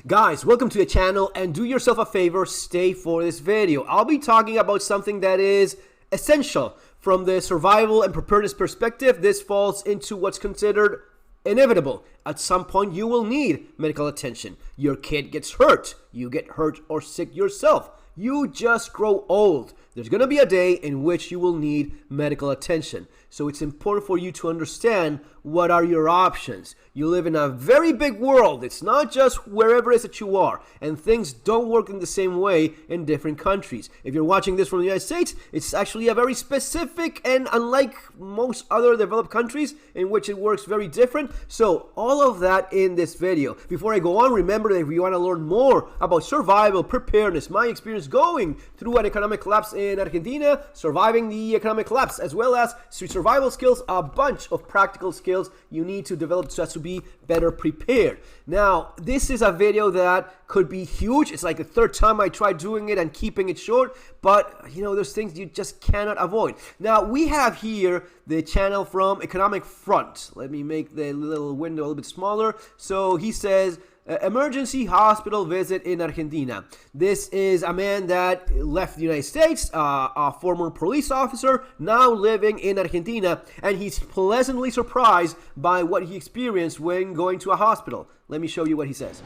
Guys, welcome to the channel, and do yourself a favor, stay for this video. I'll be talking about something that is essential from the survival and preparedness perspective. This falls into what's considered inevitable. At some point, you will need medical attention. Your kid gets hurt, you get hurt or sick yourself. You just grow old. There's going to be a day in which you will need medical attention. So it's important for you to understand what are your options. You live in a very big world. It's not just wherever it is that you are. And things don't work in the same way in different countries. If you're watching this from the United States, it's actually a very specific and unlike most other developed countries in which it works very different. So all of that in this video. Before I go on, remember that if you want to learn more about survival, preparedness, my experience going through an economic collapse in Argentina, surviving the economic collapse, as well as survival skills, a bunch of practical skills you need to develop just to be better prepared. Now, this is a video that could be huge. It's like the third time I tried doing it and keeping it short, but you know, there's things you just cannot avoid. Now, we have here the channel from Economic Front. Let me make the little window a little bit smaller. So he says, emergency hospital visit in Argentina. This is a man that left the United States, a former police officer, now living in Argentina, and he's pleasantly surprised by what he experienced when going to a hospital. Let me show you what he says.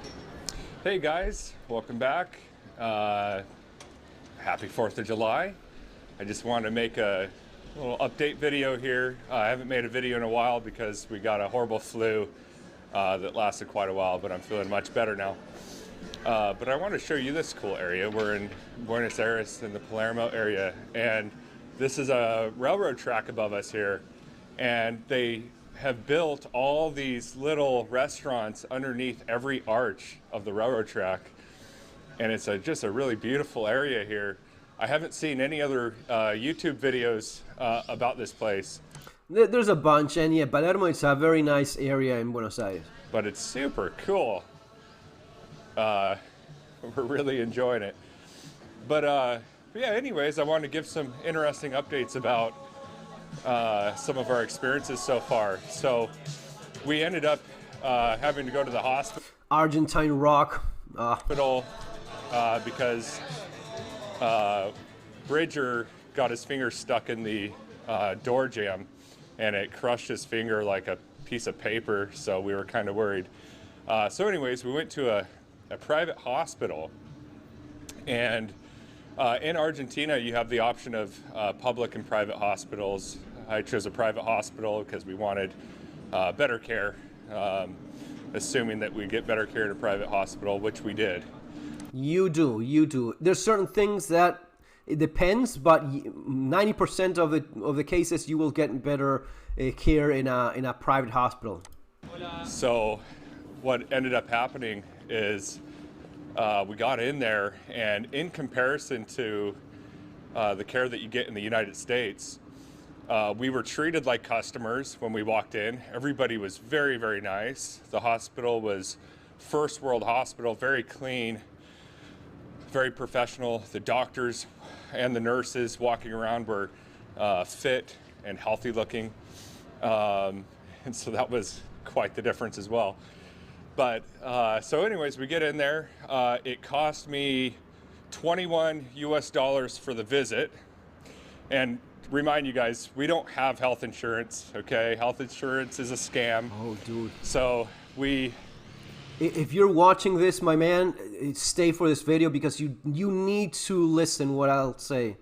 Hey guys, welcome back. Happy 4th of July. I just wanted to make a little update video here. I haven't made a video in a while because we got a horrible flu that lasted quite a while, but I'm feeling much better now. But I want to show you this cool area. We're in Buenos Aires in the Palermo area, and this is a railroad track above us here, and they have built all these little restaurants underneath every arch of the railroad track, and it's just a really beautiful area here. I haven't seen any other YouTube videos about this place. There's a bunch, and yeah, Palermo is a very nice area in Buenos Aires. But it's super cool. We're really enjoying it. But yeah, anyways, I wanted to give some interesting updates about some of our experiences so far. So we ended up having to go to the Argentine rock. hospital because Bridger got his finger stuck in the door jamb, and it crushed his finger like a piece of paper, so we were kind of worried. So anyways, we went to a private hospital, and in Argentina you have the option of public and private hospitals. I chose a private hospital because we wanted better care, assuming that we get better care at a private hospital, which we did. You do. There's certain things that it depends, but 90% of the cases you will get better care in a private hospital. So what ended up happening is we got in there, and in comparison to the care that you get in the United States, we were treated like customers when we walked in. Everybody was very, very nice. The hospital was first world hospital, very clean, very professional. The doctors and the nurses walking around were fit and healthy looking. And so that was quite the difference as well. But so anyways, we get in there. It cost me $21 US for the visit. And remind you guys, we don't have health insurance, okay? Health insurance is a scam. Oh, dude. So if you're watching this, my man, stay for this video because you need to listen what I'll say.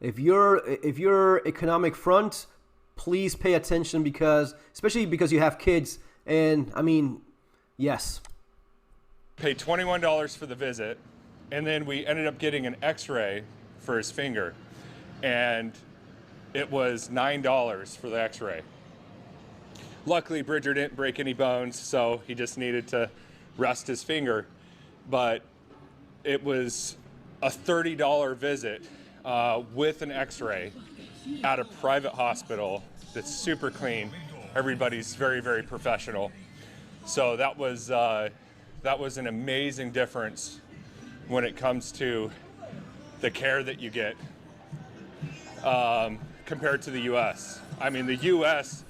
If you're Economic Front, please pay attention, because especially because you have kids, and I mean, yes. Paid $21 for the visit, and then we ended up getting an x-ray for his finger, and it was $9 for the x-ray. Luckily, Bridger didn't break any bones, so he just needed to rest his finger. But it was a $30 visit with an x-ray at a private hospital that's super clean. Everybody's very, very professional. So that was an amazing difference when it comes to the care that you get compared to the US. I mean, the US,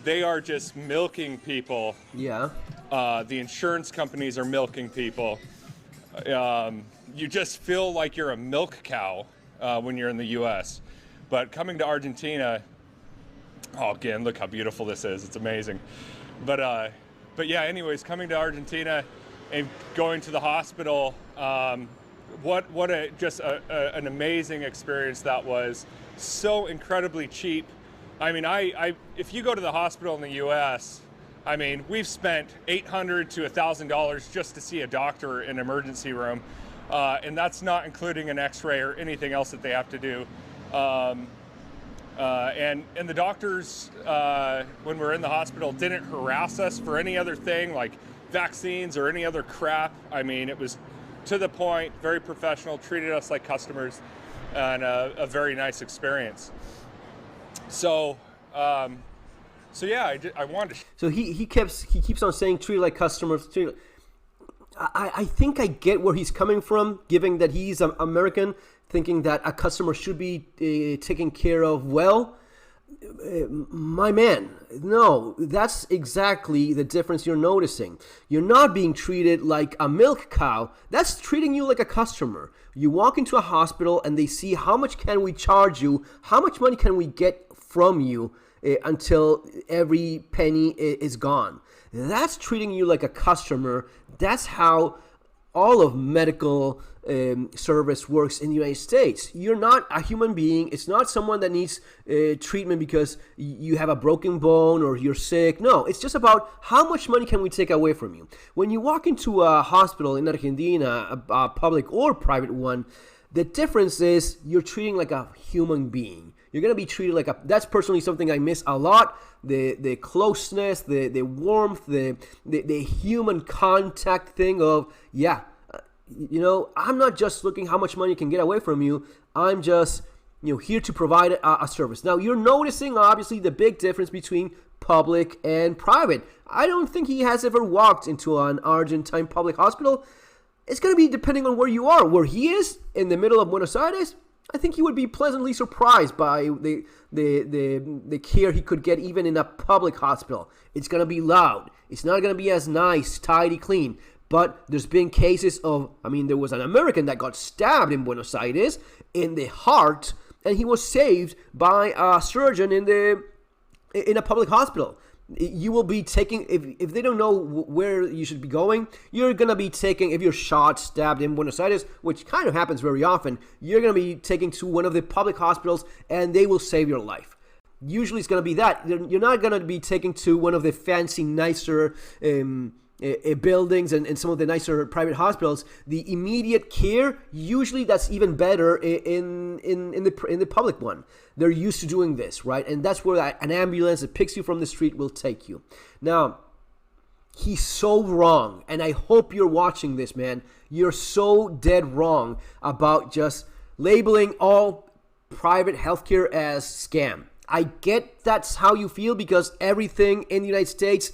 they are just milking people. Yeah. The insurance companies are milking people. You just feel like you're a milk cow when you're in the US. But coming to Argentina, oh, again, look how beautiful this is. It's amazing. But yeah, anyways, coming to Argentina and going to the hospital, an amazing experience that was. So incredibly cheap. I mean, if you go to the hospital in the US, I mean, we've spent $800 to $1,000 just to see a doctor in an emergency room, and that's not including an X-ray or anything else that they have to do. And the doctors, when we're in the hospital, didn't harass us for any other thing like vaccines or any other crap. I mean, it was to the point, very professional, treated us like customers, and a very nice experience. So yeah, I wanted to. So he keeps on saying treat like customers. I think I get where he's coming from, given that he's American, thinking that a customer should be taken care of well. My man, no, that's exactly the difference you're noticing. You're not being treated like a milk cow. That's treating you like a customer. You walk into a hospital and they see how much can we charge you, how much money can we get from you until every penny is gone. That's treating you like a customer. That's how all of medical service works in the United States. You're not a human being. It's not someone that needs treatment because you have a broken bone or you're sick. No, it's just about how much money can we take away from you. When you walk into a hospital in Argentina, a public or private one, the difference is you're treating like a human being. You're going to be treated like that's personally something I miss a lot. The closeness, the warmth, the human contact thing of, yeah, I'm not just looking how much money can get away from you. I'm just, here to provide a service. Now, you're noticing, obviously, the big difference between public and private. I don't think he has ever walked into an Argentine public hospital. It's going to be depending on where you are. Where he is, in the middle of Buenos Aires, I think he would be pleasantly surprised by the care he could get even in a public hospital. It's going to be loud. It's not going to be as nice, tidy, clean. But there's been cases of, there was an American that got stabbed in Buenos Aires in the heart, and he was saved by a surgeon in a public hospital. You will be taking, if they don't know where you should be going, you're going to be taking, if you're shot, stabbed in Buenos Aires, which kind of happens very often, you're going to be taken to one of the public hospitals and they will save your life. Usually it's going to be that. You're not going to be taken to one of the fancy, nicer buildings and some of the nicer private hospitals. The immediate care, usually that's even better in the public one. They're used to doing this, right? And that's where an ambulance that picks you from the street will take you. Now, he's so wrong, and I hope you're watching this, man. You're so dead wrong about just labeling all private healthcare as scam. I get that's how you feel because everything in the United States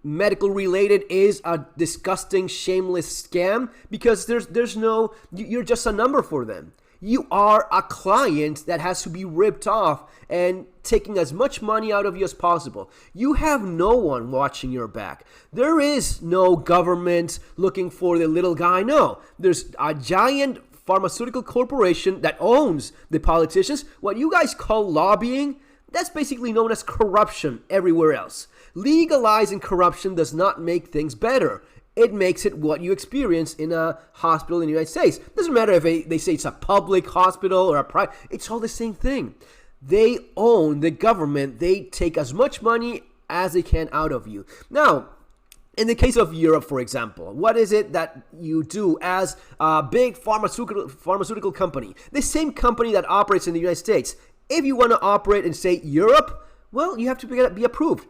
medical related is a disgusting, shameless scam because there's no, you're just a number for them. You are a client that has to be ripped off and taking as much money out of you as possible. You have no one watching your back. There is no government looking for the little guy. No, there's a giant pharmaceutical corporation that owns the politicians. What you guys call lobbying, that's basically known as corruption everywhere else. Legalizing corruption does not make things better. It makes it what you experience in a hospital in the United States. Doesn't matter if they say it's a public hospital or a private. It's all the same thing. They own the government. They take as much money as they can out of you. Now, in the case of Europe, for example, what is it that you do as a big pharmaceutical company? The same company that operates in the United States. If you want to operate in, say, Europe, well, you have to be approved.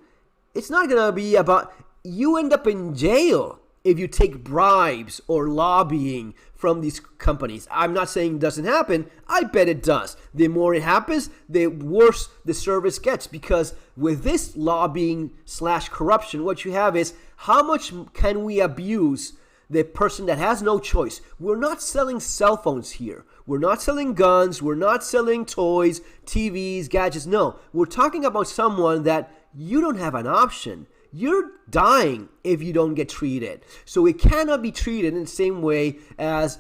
It's not going to be about, you end up in jail if you take bribes or lobbying from these companies. I'm not saying it doesn't happen. I bet it does. The more it happens, the worse the service gets, because with this lobbying / corruption, what you have is how much can we abuse the person that has no choice. We're not selling cell phones here. We're not selling guns. We're not selling toys, TVs, gadgets. No, we're talking about someone that you don't have an option. you're dying if you don't get treated. So it cannot be treated in the same way as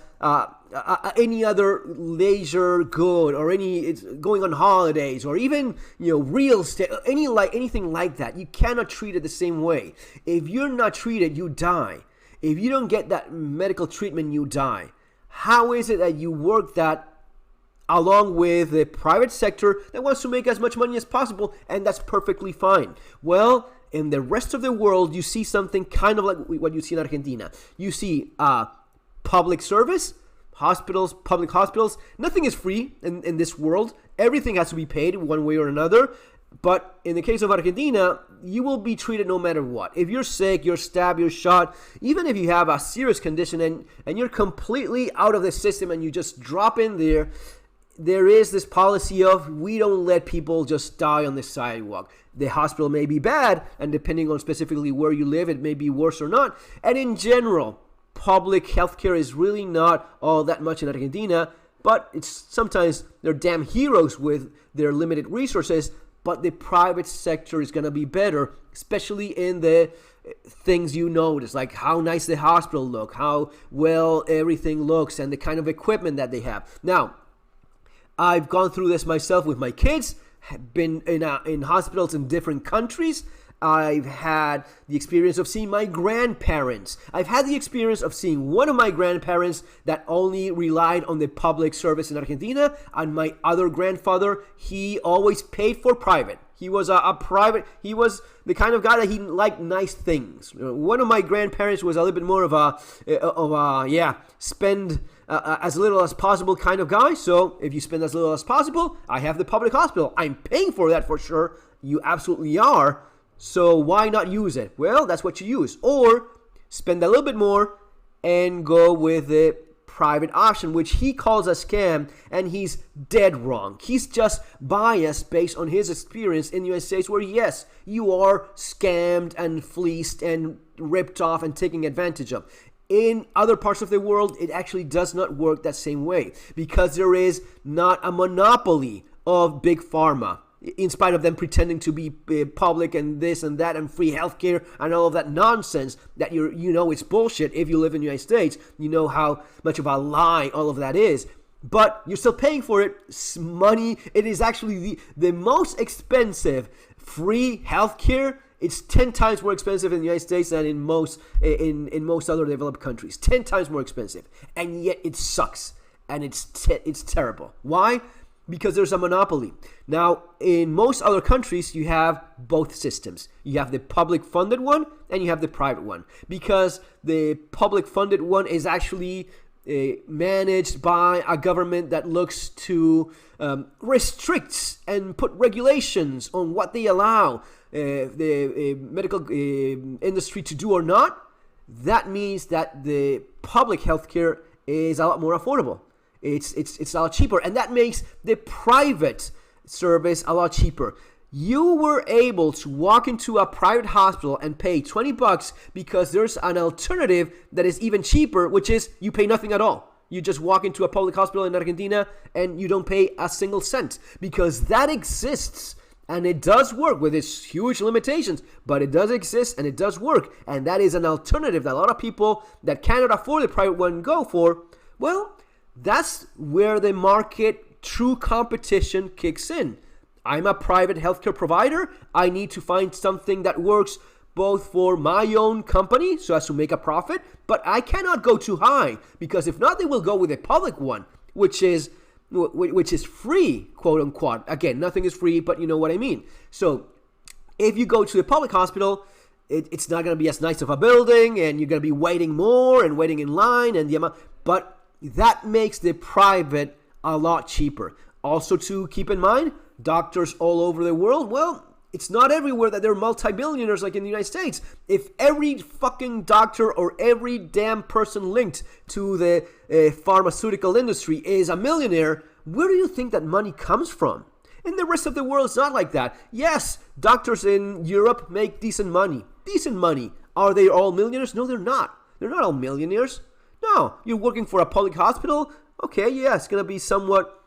any other leisure good, or it's going on holidays, or even real estate, anything like that. You cannot treat it the same way. If you're not treated, you die. If you don't get that medical treatment, you die. How is it that you work that along with the private sector that wants to make as much money as possible, and that's perfectly fine? Well, in the rest of the world, you see something kind of like what you see in Argentina. You see public service, hospitals, public hospitals. Nothing is free in this world. Everything has to be paid one way or another. But in the case of Argentina, you will be treated no matter what. If you're sick, you're stabbed, you're shot, even if you have a serious condition and you're completely out of the system and you just drop in there, there is this policy of we don't let people just die on the sidewalk. The hospital may be bad, and depending on specifically where you live, it may be worse or not. And in general, public healthcare is really not all that much in Argentina, but it's sometimes they're damn heroes with their limited resources. But the private sector is going to be better, especially in the things you notice, like how nice the hospital look, how well everything looks, and the kind of equipment that they have. Now, I've gone through this myself with my kids, have been in hospitals in different countries. I've had the experience of seeing my grandparents. I've had the experience of seeing one of my grandparents that only relied on the public service in Argentina, and my other grandfather, he always paid for private. He was he was the kind of guy that he liked nice things. One of my grandparents was a little bit more of a spend as little as possible kind of guy. So if you spend as little as possible, I have the public hospital. I'm paying for that for sure. You absolutely are. So why not use it? Well, that's what you use. Or spend a little bit more and go with the private option, which he calls a scam, and he's dead wrong. He's just biased based on his experience in the United States, where yes, you are scammed and fleeced and ripped off and taken advantage of. In other parts of the world, it actually does not work that same way, because there is not a monopoly of big pharma, in spite of them pretending to be public and this and that and free healthcare and all of that nonsense that it's bullshit. If you live in the United States, you know how much of a lie all of that is. But you're still paying for it. Money. It is actually the most expensive free healthcare. It's 10 times more expensive in the United States than in most other developed countries. 10 times more expensive, and yet it sucks and it's terrible. Why? Because there's a monopoly. Now, in most other countries, you have both systems. You have the public-funded one, and you have the private one. Because the public-funded one is actually managed by a government that looks to restrict and put regulations on what they allow the medical industry to do or not. That means that the public healthcare is a lot more affordable. It's a lot cheaper, and that makes the private service a lot cheaper. You were able to walk into a private hospital and pay $20 because there's an alternative that is even cheaper, which is you pay nothing at all. You just walk into a public hospital in Argentina and you don't pay a single cent, because that exists. And it does work with its huge limitations, but it does exist and it does work. And that is an alternative that a lot of people that cannot afford the private one go for. Well, that's where the market true competition kicks in. I'm a private healthcare provider. I need to find something that works both for my own company so as to make a profit, but I cannot go too high, because if not, they will go with a public one, which is free, quote unquote. Again, nothing is free, but you know what I mean. So if you go to a public hospital, it's not going to be as nice of a building, and you're going to be waiting more and waiting in line, and the amount, but that makes the private a lot cheaper. Also, to keep in mind, doctors all over the world, well, it's not everywhere that they're multi-billionaires like in the United States. If every fucking doctor or every damn person linked to the pharmaceutical industry is a millionaire, where do you think that money comes from? In the rest of the world, it's not like that. Yes, doctors in Europe make decent money. Decent money. Are they all millionaires? No, they're not. They're not all millionaires. No, you're working for a public hospital. Okay, yeah, it's going to be somewhat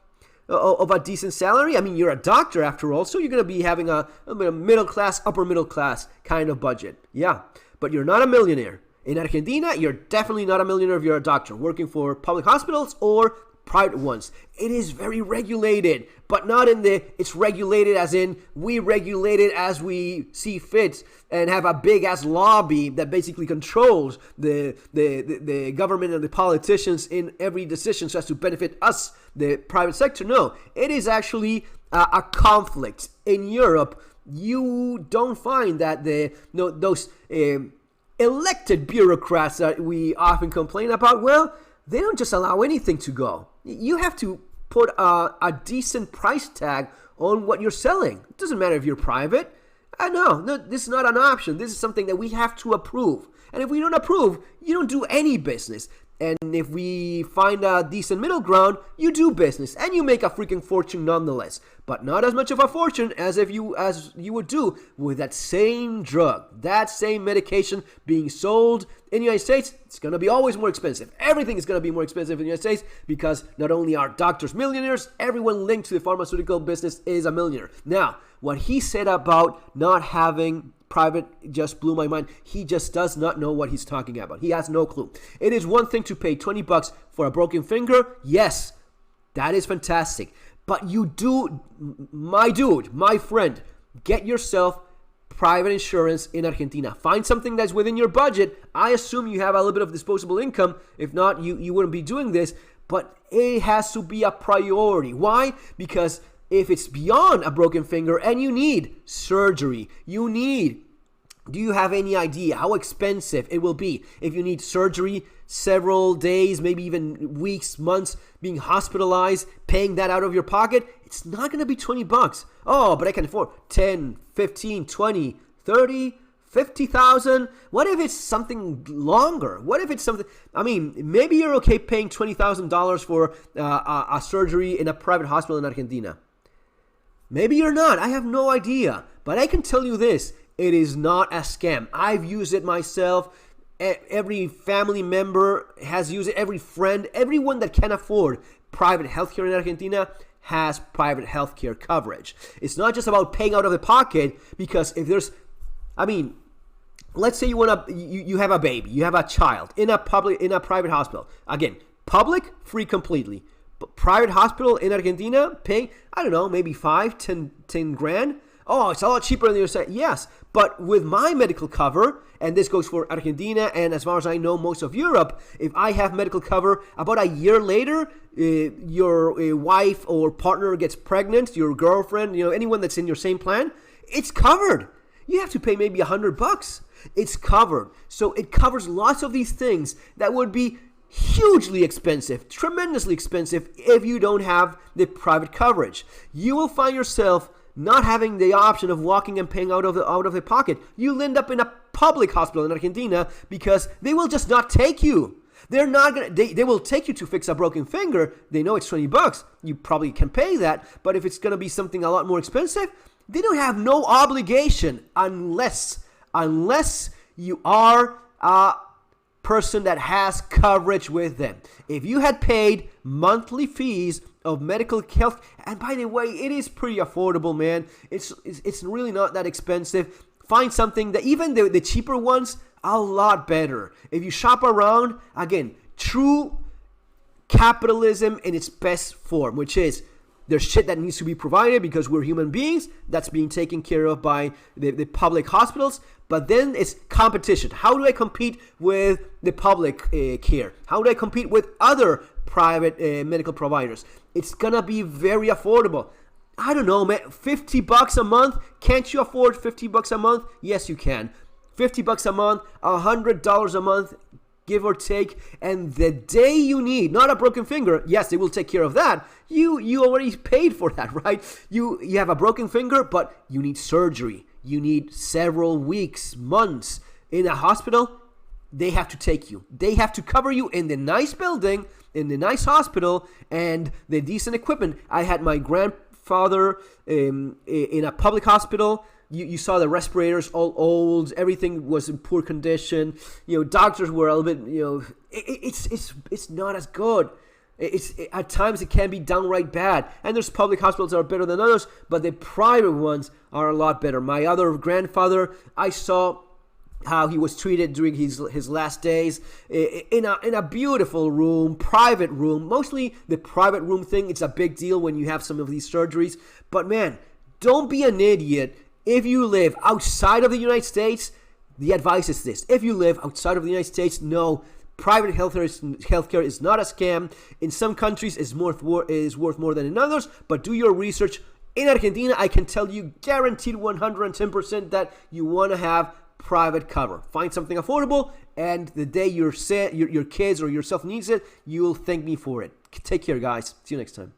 of a decent salary. I mean, you're a doctor after all, so you're going to be having a middle class, upper middle class kind of budget. Yeah, but you're not a millionaire. In Argentina, you're definitely not a millionaire if you're a doctor working for public hospitals or private ones. It is very regulated, but not in the, it's regulated as in we regulate it as we see fit and have a big ass lobby that basically controls the government and the politicians in every decision so as to benefit us, the private sector. No, it is actually a conflict. In Europe, you don't find that those elected bureaucrats that we often complain about, well, they don't just allow anything to go. You have to put a decent price tag on what you're selling. It doesn't matter if you're private. No, this is not an option. This is something that we have to approve. And if we don't approve, you don't do any business. And if we find a decent middle ground, you do business and you make a freaking fortune nonetheless. But not as much of a fortune as you would do with that same drug, that same medication being sold in the United States. It's going to be always more expensive. Everything is going to be more expensive in the United States because not only are doctors millionaires, everyone linked to the pharmaceutical business is a millionaire. Now, what he said about not having private just blew my mind. He just does not know what he's talking about. He has no clue. It is one thing to pay $20 for a broken finger. Yes, that is fantastic. But you do, my dude, my friend, get yourself private insurance in Argentina. Find something that's within your budget. I assume you have a little bit of disposable income. If not, you wouldn't be doing this. But it has to be a priority. Why? Because if it's beyond a broken finger and you need surgery, do you have any idea how expensive it will be if you need surgery, several days, maybe even weeks, months, being hospitalized, paying that out of your pocket? It's not going to be $20. Oh, but I can afford 10, 15, 20, 30, 50,000. What if it's something longer? What if it's something, I mean, maybe you're okay paying $20,000 for a surgery in a private hospital in Argentina. Maybe you're not. I have no idea. But I can tell you this. It is not a scam. I've used it myself. Every family member has used it. Every friend, everyone that can afford private healthcare in Argentina has private healthcare coverage. It's not just about paying out of the pocket, because if there's, I mean, let's say you have a baby, you have a child in a private hospital. Again, public, free completely. But private hospital in Argentina, paying, I don't know, maybe 10 grand. Oh, it's a lot cheaper than the other side. Yes, but with my medical cover, and this goes for Argentina, and as far as I know, most of Europe, if I have medical cover, about a year later, your wife or partner gets pregnant, your girlfriend, anyone that's in your same plan, it's covered. You have to pay maybe $100. It's covered. So it covers lots of these things that would be hugely expensive, tremendously expensive if you don't have the private coverage. You will find yourself not having the option of walking and paying out of the pocket. You'll end up in a public hospital in Argentina because they will just not take you. They're not gonna. They will take you to fix a broken finger. They know it's $20. You probably can pay that, but if it's gonna be something a lot more expensive, they don't have no obligation unless you are a person that has coverage with them. If you had paid monthly fees of medical health, and by the way, it is pretty affordable, man. It's really not that expensive. Find something that even the cheaper ones are a lot better. If you shop around, again, true capitalism in its best form, which is there's shit that needs to be provided because we're human beings. That's being taken care of by the public hospitals. But then it's competition. How do I compete with the public care? How do I compete with other private medical providers? It's going to be very affordable. I don't know, man. $50 a month? Can't you afford $50 a month? Yes, you can. $50 a month, $100 a month, give or take, and the day you need, not a broken finger, yes, they will take care of that. You already paid for that, right? You have a broken finger, but you need surgery. You need several weeks, months in a hospital. They have to take you. They have to cover you in the nice building, in the nice hospital, and the decent equipment. I had my grandfather in a public hospital. You saw the respirators all old. Everything was in poor condition. Doctors were a little bit. It's not as good. At times it can be downright bad. And there's public hospitals that are better than others, but the private ones are a lot better. My other grandfather, I saw how he was treated during his last days in a beautiful room, private room. Mostly the private room thing, it's a big deal when you have some of these surgeries. But man, don't be an idiot. If you live outside of the United States, the advice is this. If you live outside of the United States, no, private healthcare is not a scam. In some countries, is worth more than in others, but do your research. In Argentina, I can tell you guaranteed 110% that you want to have private cover. Find something affordable, and the day your kids or yourself needs it, you'll thank me for it. Take care, guys. See you next time.